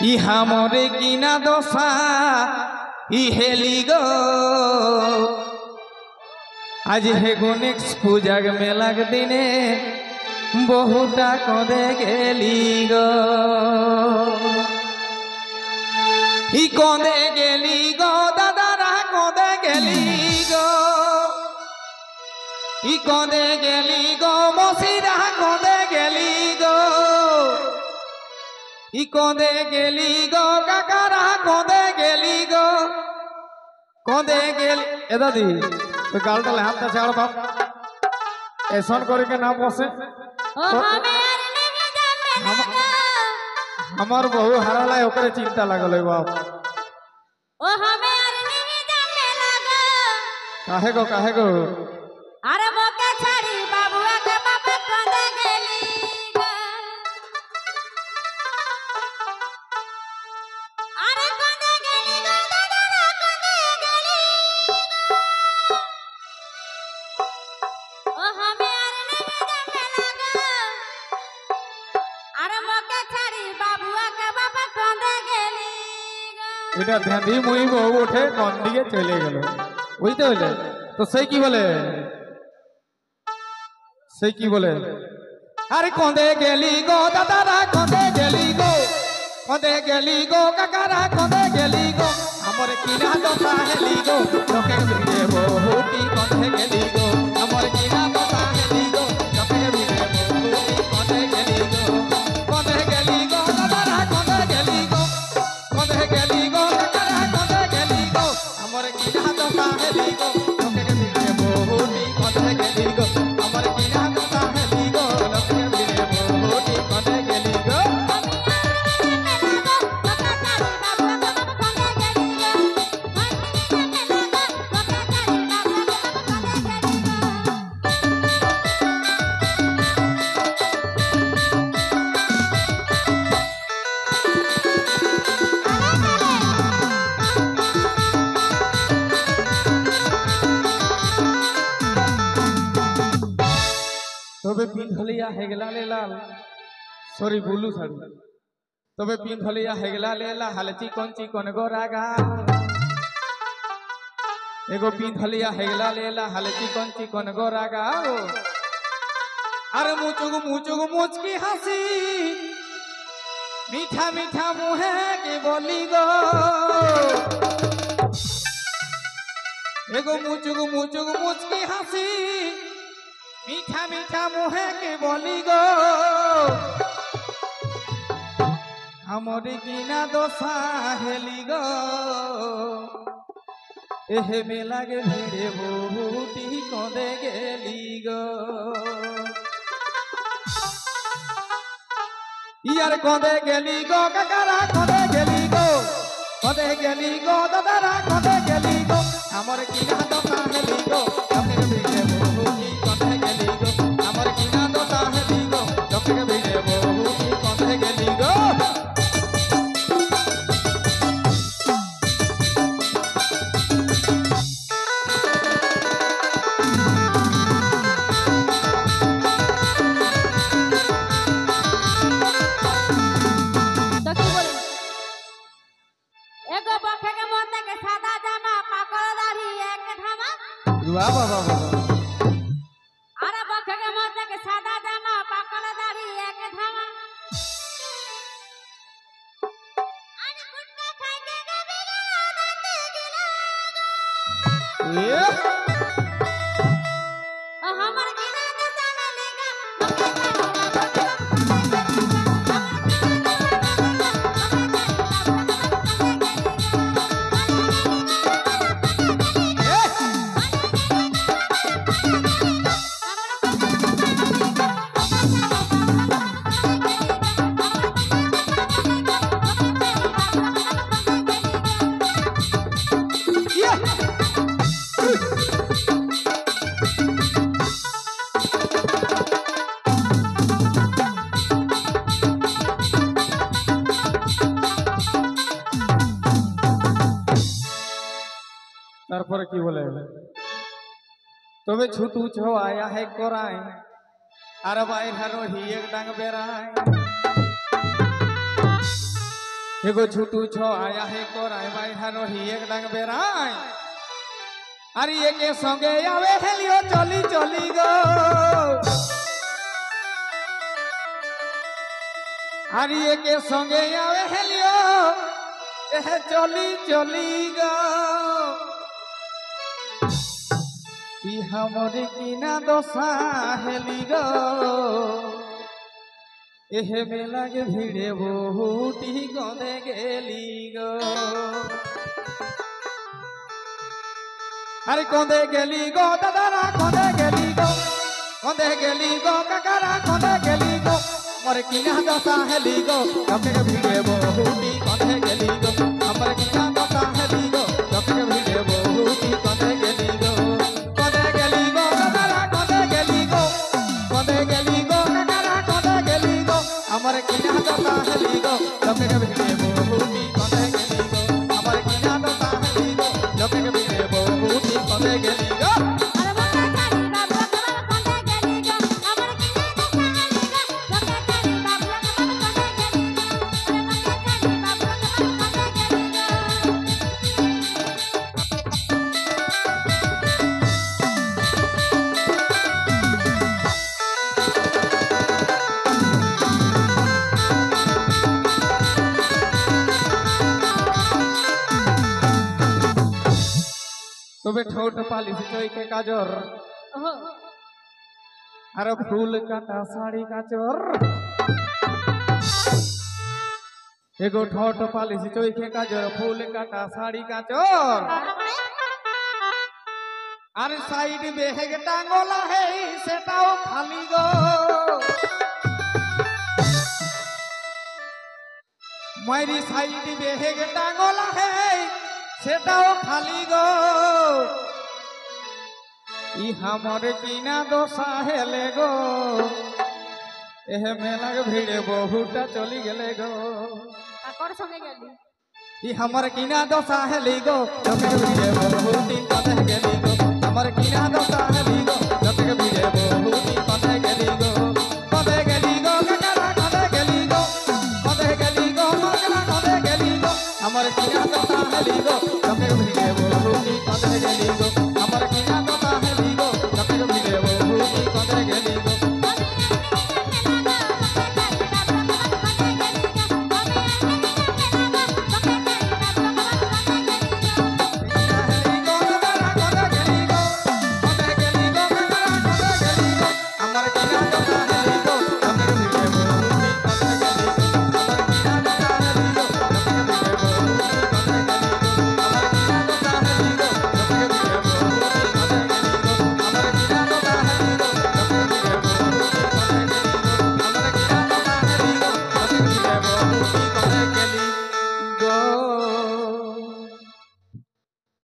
ইহা মরে কিনা দশা ইহেলি গো আজ হে গণেশ পূজাগ মেলাগ দিনে বহুটা কদে গেলি গো ই কদে গেলি গো দাদারা কদে গেলি গো ই কদে গেলি গো মসিরা কদে গেলি গো ই কদে গেলি গো কাকারা কদে গেলি গো কদে গেলি এ দাদি তো গালটালে হাতটা ছাড় বাপ এসন করে के ना বসে আমার বহু হারালাই ওকরে চিন্তা লাগল বাপ ओ हमें और नहीं जाने लगा काहे गो अरे मोके छड़ी बाबुआ के बाबा कदे गेली अरे कदे गेली गो दादा कदे गेली ओ हमें और नहीं जाने लगा अरे मोके छड़ी बाबुआ के बाबा कदे गेली এটা ধ্যানই মুই বহু ওঠে কোন দিকে চলে গেল বুঝতে হইলে তো সেই কি বলে আরে কদে গেলি গো দাদারা কদে গেলি গো কাকারা কদে গেলি গো আমার কিনা দশা হেলি গো লোকে ভিড়ে বহুটি কদে গেলি গো আমার কিনা দশা হেলি গো লোকে ভিড়ে বহুটি কদে গেলি গো দাদারা কদে গেলি গো কাকারা কদে গেলি গো আমার কিনা দশা হেলি গো লোকে ভিড়ে বহুটি কদে গেলি গো আমার কিনা দশা হেলি গো লোকে ভিড়ে বহুটি কদে গেলি গো তবে পিন্ধলিয়া হেগলা লে লাল সরি বুলু শাড়ি তবে পিন্ধলিয়া হেগলা লে লা হালচি কোন গোরা গাল এগো পিন্ধলিয়া হেগলা লে লা হালচি কোন গোরা গাল আর মুচুক মুচকি হাসি মিঠা মিঠা মুহে কে বলি গো এগো মুচুক মুচকি হাসি মিঠা মিঠা মুহে কে বলি গো আমার কিনা দশা হেলি গো এহে মেলাগে ভিড়ে বহুটি কদে গেলি গো ইয়ার কদে গেলি গো কাকারা কদে গেলি গো দাদারা কদে গেলি গো আমার কিনা দশা হেলি গো লোকের ভিড়ে বহুটি কদে গেলি গো আমার কিনা দশা হেলি গো লোকের ভিড়ে বহুটি কদে গেলি গো तो की बोले एगो बखे के मोते के सादा जामा पाकड़ दाढ़ी एक धामा वाह वाह वाह वाह अरे बखे के मोते के सादा जामा पाकड़ दाढ़ी एक धामा अरे गुटका खाए के गबिला दाते गिला ये ओ हमर गिना दशा लेगा তারপরে কি বলে তবে ছুতু ছো আয়া है कोराई अरे बाहर हरो ही एक डंग बेराई एगो झूठू छो आया है कोराय बाइठा रही एक डांग बेराय अरे ये के संगे आवे हेलियो चली चली गो अरे ये के संगे आवे हेलियो एह चली चली गो ई हमरे किना दोसा हेली गो एहे मेला के भिड़े बहुटी गंदे गेली गो अरे कौंदे गेली गो दादारा कौंदे गेली गो काकारा कौंदे गेली गो मोरे किना दशा हेली गो लके के भिड़े बहुटी कौंदे गेली गो हमरे किना दशा हेली गो लके के भिड़े बहुटी कौंदे गेली गो दादारा कौंदे गेली गो काकारा कौंदे गेली गो हमरे किना दशा हेली गो लके के भिड़े बहुटी कौंदे गेली गो हमरे किना दशा हेली गो लके के भिड़े बहुटी कौंदे गेली गो तबे ठोट पाली से चोई के काजर अरे फूल काटा साड़ी काचर एगो ठोट पाली से चोई के काजर फूल काटा साड़ी काचर अरे साइड बेहेग टांगोला है सेटाओ खाली गो मारी साइड बेहेग टांगोला है सेटाओ खाली गो ई हमर किना दोसा हेले गो एह मेला के भिड़े बहुटा चली गेले गो काकर संगे गेली ई हमर किना दोसा हेली गो लके के भिड़े बहुटी कथे गेली गो हमर किना दोसा हेली गो लके के भिड़े बहुटी कथे गेली गो काकारा कथे गेली गो मगला कथे गेली गो हमर किना दोसा हेली गो लके के भिड़े बहुटी कथे गेली गो